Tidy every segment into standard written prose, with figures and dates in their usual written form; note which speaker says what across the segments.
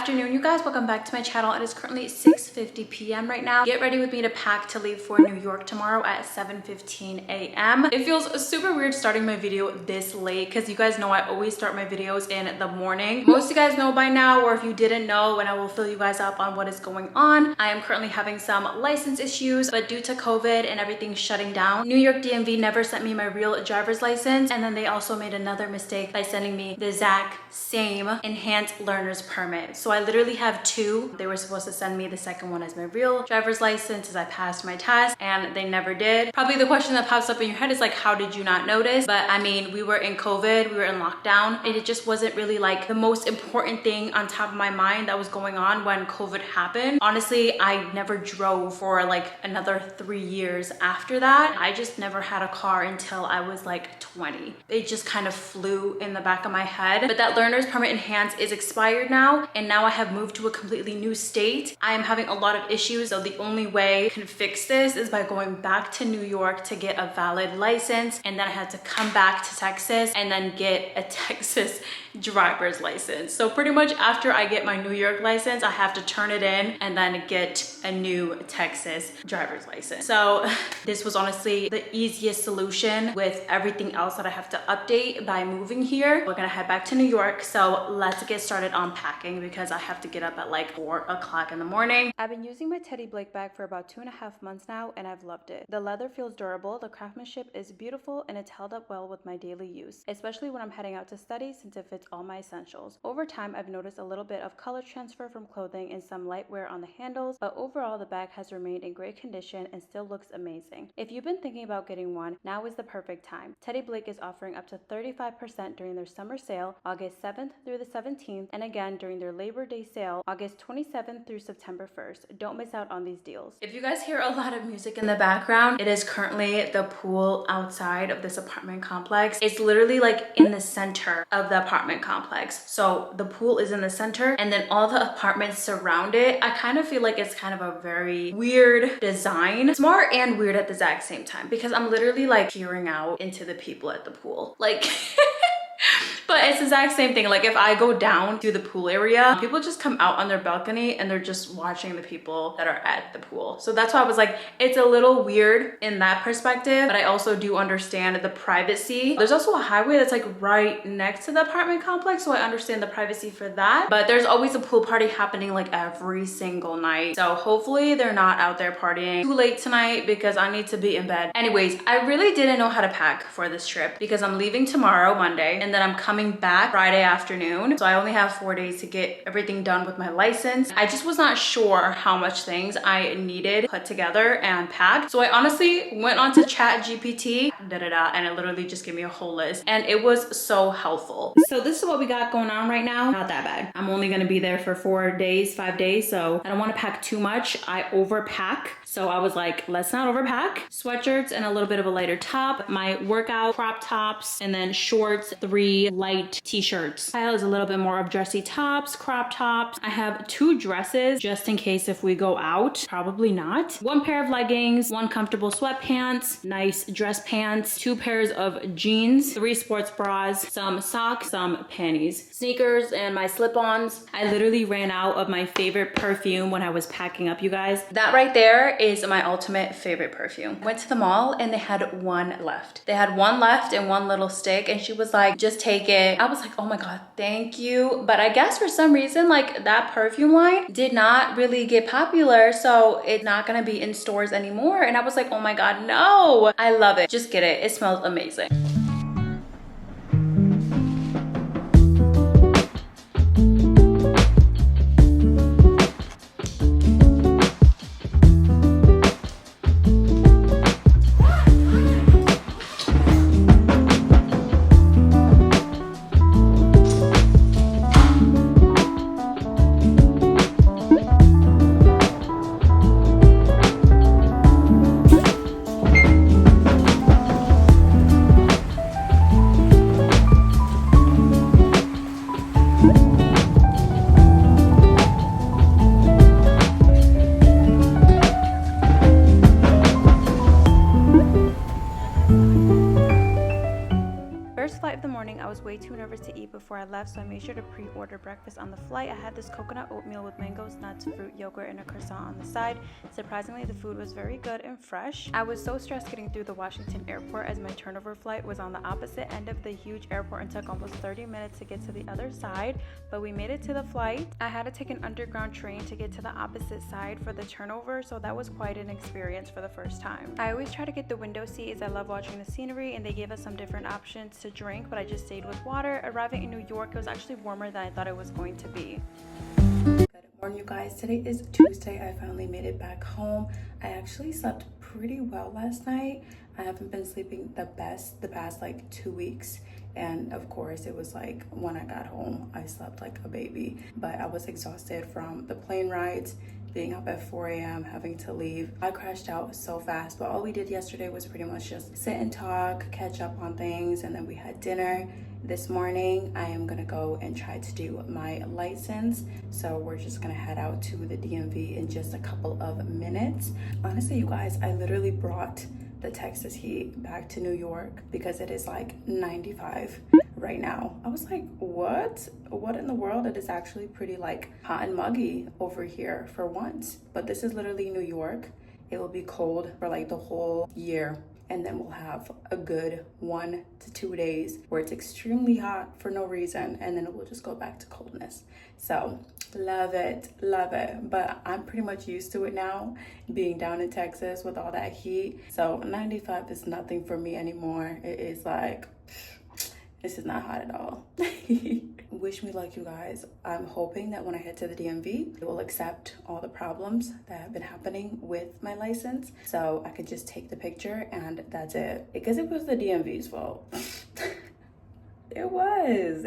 Speaker 1: afternoon, you guys. Welcome back to my channel. It is currently 6:50 p.m. right now. Get ready with me to pack to leave for New York tomorrow at 7:15 a.m. It feels super weird starting my video this late because you guys know I always start my videos in the morning. Most of you guys know by now, or if you didn't know, and I will fill you guys up on what is going on. I am currently having some license issues, but due to COVID and everything shutting down, New York DMV never sent me my real driver's license, and then they also made another mistake by sending me the exact same enhanced learner's permit. So I literally have two. They were supposed to send me the second one as my real driver's license as I passed my test, and they never did. Probably the question that pops up in your head is like, how did you not notice? But I mean, we were in COVID, we were in lockdown, and it just wasn't really like the most important thing on top of my mind that was going on when COVID happened. Honestly, I never drove for like another 3 years after that. I just never had a car until I was like 20. It just kind of flew in the back of my head. But that learner's permit enhanced is expired now, and now I have moved to a completely new state. I am having a lot of issues, so the only way I can fix this is by going back to New York to get a valid license, and then I had to come back to Texas and then get a Texas driver's license. So pretty much after I get my New York license, I have to turn it in and then get a new Texas driver's license. So this was honestly the easiest solution with everything else that I have to update by moving here. We're gonna head back to New York, so let's get started unpacking because I have to get up at like 4 o'clock in the morning. I've been using my Teddy Blake bag for about 2.5 months now, and I've loved it. The leather feels durable, the craftsmanship is beautiful, and it's held up well with my daily use, especially when I'm heading out to study since it fits all my essentials. Over time, I've noticed a little bit of color transfer from clothing and some light wear on the handles, but overall the bag has remained in great condition and still looks amazing. If you've been thinking about getting one, now is the perfect time. Teddy Blake is offering up to 35% during their summer sale, August 7th through the 17th, and again during their Labor Day sale, August 27th through September 1st. Don't miss out on these deals. If you guys hear a lot of music in the background, it is currently the pool outside of this apartment complex. It's literally like in the center of the apartment complex. So the pool is in the center and then all the apartments surround it. I kind of feel like it's kind of a very weird design. Smart and weird at the exact same time because I'm literally like peering out into the people at the pool. Like but it's the exact same thing. Like if I go down to the pool area, people just come out on their balcony and they're just watching the people that are at the pool. So that's why I was like, it's a little weird in that perspective, but I also do understand the privacy. There's also a highway that's like right next to the apartment complex, so I understand the privacy for that. But there's always a pool party happening like every single night. So hopefully they're not out there partying too late tonight because I need to be in bed. Anyways, I really didn't know how to pack for this trip because I'm leaving tomorrow, Monday, and then I'm coming back Friday afternoon. So I only have 4 days to get everything done with my license. I just was not sure how much things I needed put together and packed. So I honestly went on to chat GPT, and it literally just gave me a whole list, and it was so helpful. So this is what we got going on right now. Not that bad. I'm only gonna be there for 4 days, 5 days, so I don't want to pack too much. I overpack. So I was like, let's not overpack. Sweatshirts and a little bit of a lighter top, my workout crop tops, and then shorts, 3 light t-shirts. Pile is a little bit more of dressy tops, crop tops. I have 2 dresses just in case if we go out. Probably not. 1 pair of leggings, 1 comfortable sweatpants, nice dress pants, 2 pairs of jeans, 3 sports bras, some socks, some panties, sneakers, and my slip-ons. I literally ran out of my favorite perfume when I was packing up, you guys. That right there is my ultimate favorite perfume. Went to the mall and they had 1 left. They had 1 left and 1 little stick, and she was like, just take it. I was like, oh my god, thank you. But I guess for some reason, like that perfume line did not really get popular, so it's not gonna be in stores anymore. And I was like, oh my god, no. I love it. Just get it. It smells amazing. First flight of the morning, I was way too nervous to eat before I left, so I made sure to pre-order breakfast on the flight. I had this coconut oatmeal with mangoes, nuts, fruit, yogurt, and a croissant on the side. Surprisingly, the food was very good and fresh. I was so stressed getting through the Washington airport as my turnover flight was on the opposite end of the huge airport and took almost 30 minutes to get to the other side, but we made it to the flight. I had to take an underground train to get to the opposite side for the turnover, so that was quite an experience for the first time. I always try to get the window seat as I love watching the scenery, and they gave us some different options to drink, but I just stayed with water. Arriving in New York, it was actually warmer than I thought it was going to be. Good morning, you guys. Today is Tuesday. I finally made it back home. I actually slept pretty well last night. I haven't been sleeping the best the past like 2 weeks. And of course, it was like when I got home, I slept like a baby. But I was exhausted from the plane rides, being up at 4 a.m., having to leave. I crashed out so fast, but all we did yesterday was pretty much just sit and talk, catch up on things, and then we had dinner. This morning, I am gonna go and try to do my license. So we're just gonna head out to the DMV in just a couple of minutes. Honestly, you guys, I literally brought the Texas heat back to New York because it is like 95 right now. I was like, what in the world? It is actually pretty like hot and muggy over here for once, but this is literally New York. It will be cold for like the whole year, and then we'll have a good 1 to 2 days where it's extremely hot for no reason, and then it will just go back to coldness. So love it, but I'm pretty much used to it now, being down in Texas with all that heat. So 95 is nothing for me anymore. It is like, this is not hot at all. Wish me luck, you guys. I'm hoping that when I head to the DMV, they will accept all the problems that have been happening with my license, so I could just take the picture and that's it. Because it was the DMV's fault. It was.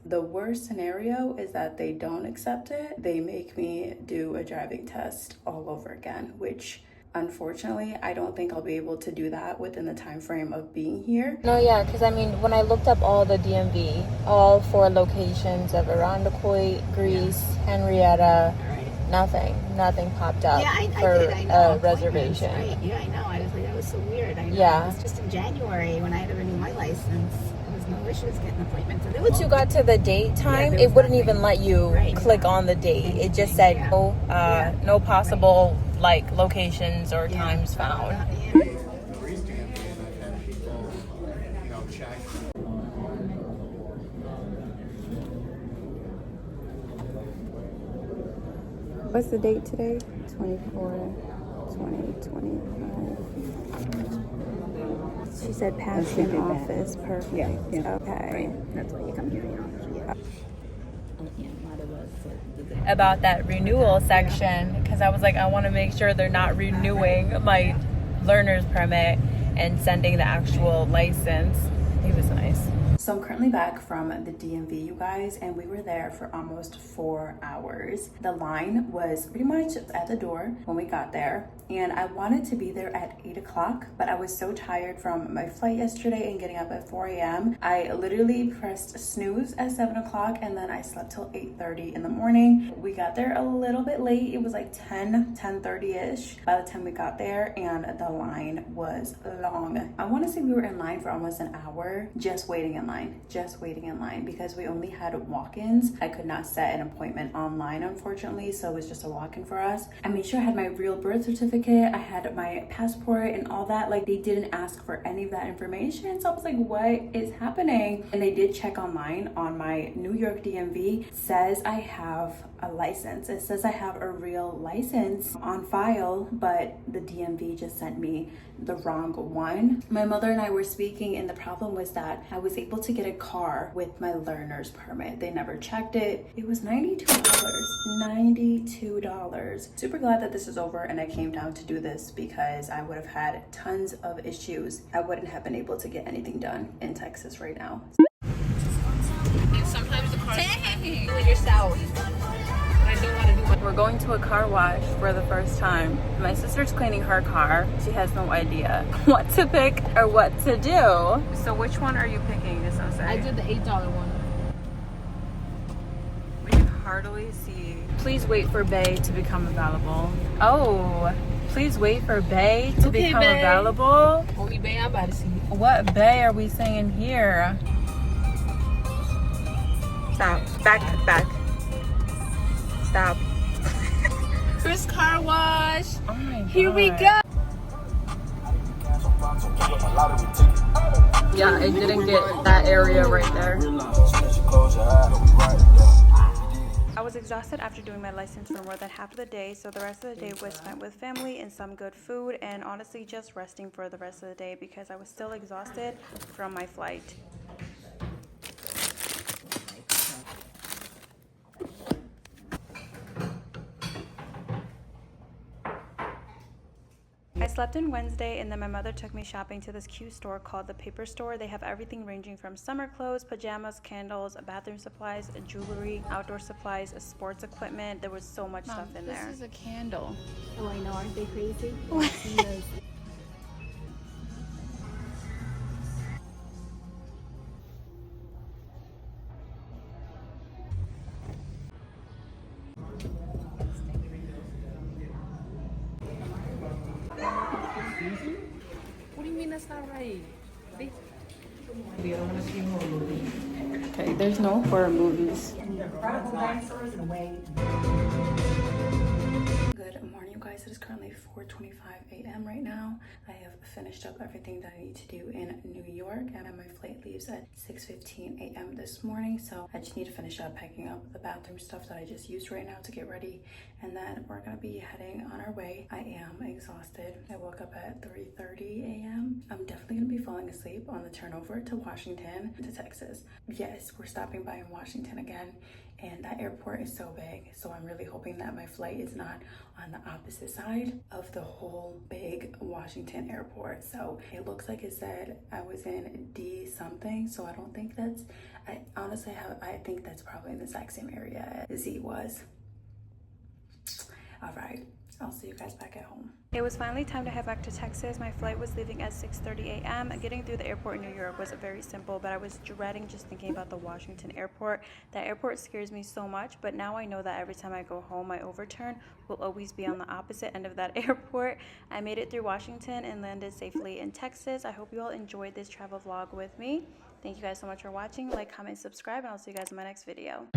Speaker 1: The worst scenario is that they don't accept it. They make me do a driving test all over again, which unfortunately, I don't think I'll be able to do that within the time frame of being here.
Speaker 2: No, yeah, because I mean, when I looked up all the DMV, all 4 locations of Irondequoit, Greece, Henrietta, nothing popped up for a reservation.
Speaker 3: Right. Yeah, I know. I was like, that was so weird. I know.
Speaker 2: Yeah.
Speaker 3: It was just in January when I had to renew my license. There was no issues getting appointments. And
Speaker 2: Once you got to the date time, it wouldn't even let you click on the date. It just said, no possible like locations or times found.
Speaker 1: What's the date today? 24, 2025. She said pass in office. Perfect. Yeah. Okay.
Speaker 3: Right. That's why you come here, you know.
Speaker 2: About that renewal section, because I was like, I want to make sure they're not renewing my learner's permit and sending the actual license. He was nice.
Speaker 1: So I'm currently back from the DMV, you guys, and we were there for almost 4 hours. The line was pretty much at the door when we got there, and I wanted to be there at 8 o'clock, but I was so tired from my flight yesterday and getting up at 4 a.m. I literally pressed snooze at 7 o'clock, and then I slept till 8:30 in the morning. We got there a little bit late. It was like 10:30-ish by the time we got there, and the line was long. I want to say we were in line for almost an hour, just waiting in line because we only had walk-ins. I could not set an appointment online, unfortunately, so it was just a walk-in for us. I made sure I had my real birth certificate, I had my passport and all that. Like, they didn't ask for any of that information, so I was like, what is happening? And they did check online on my New York DMV. It says I have a license. It says I have a real license on file, but the DMV just sent me the wrong one. My mother and I were speaking, and the problem was that I was able to get a car with my learner's permit. They never checked it. It was $92. Super glad that this is over and I came down to do this, because I would have had tons of issues. I wouldn't have been able to get anything done in Texas right now.
Speaker 2: Sometimes the car yourself. We're going to a car wash for the first time. My sister's cleaning her car. She has no idea what to pick or what to do. So which one are you picking, Jose?
Speaker 4: I did the $8 one.
Speaker 2: We can hardly see. Please wait for Bay to become available. Oh, Please wait for Bay to
Speaker 3: Okay,
Speaker 2: become
Speaker 3: Bay.
Speaker 2: available.
Speaker 3: Only Bay I'm about to see.
Speaker 2: What Bay are we singing here? Stop. Back. Stop.
Speaker 3: First car wash.
Speaker 2: Oh my God.
Speaker 3: Here we go.
Speaker 2: Yeah, it didn't get that area right there.
Speaker 1: I was exhausted after doing my license for more than half of the day, so the rest of the day was spent with family and some good food, and honestly just resting for the rest of the day because I was still exhausted from my flight. I slept in Wednesday, and then my mother took me shopping to this cute store called the Paper Store. They have everything ranging from summer clothes, pajamas, candles, bathroom supplies, jewelry, outdoor supplies, sports equipment. There was so much stuff in there.
Speaker 2: This is a candle.
Speaker 3: Oh, I know. Aren't they crazy?
Speaker 2: What do you mean that's not right? Okay, there's no horror movies.
Speaker 1: Good morning, you guys. It is currently 4:25 a.m. right now. I have finished up everything that I need to do in New York, and my flight leaves at 6:15 a.m. this morning, so I just need to finish up packing up the bathroom stuff that I just used right now to get ready, and then we're gonna be heading on our way. I am exhausted. I woke up at 3:30 a.m. I'm definitely gonna be falling asleep on the turnover to Washington to Texas. Yes, we're stopping by in Washington again, and that airport is so big, so I'm really hoping that my flight is not on the opposite side of the whole big Washington airport. So it looks like it said I was in D something, so I don't think that's, I think that's probably in the exact same area as Z was. All right, I'll see you guys back at home. It was finally time to head back to Texas. My flight was leaving at 6:30 a.m. Getting through the airport in New York was very simple, but I was dreading just thinking about the Washington airport. That airport scares me so much, but now I know that every time I go home, my overturn will always be on the opposite end of that airport. I made it through Washington and landed safely in Texas. I hope you all enjoyed this travel vlog with me. Thank you guys so much for watching. Like, comment, subscribe, and I'll see you guys in my next video.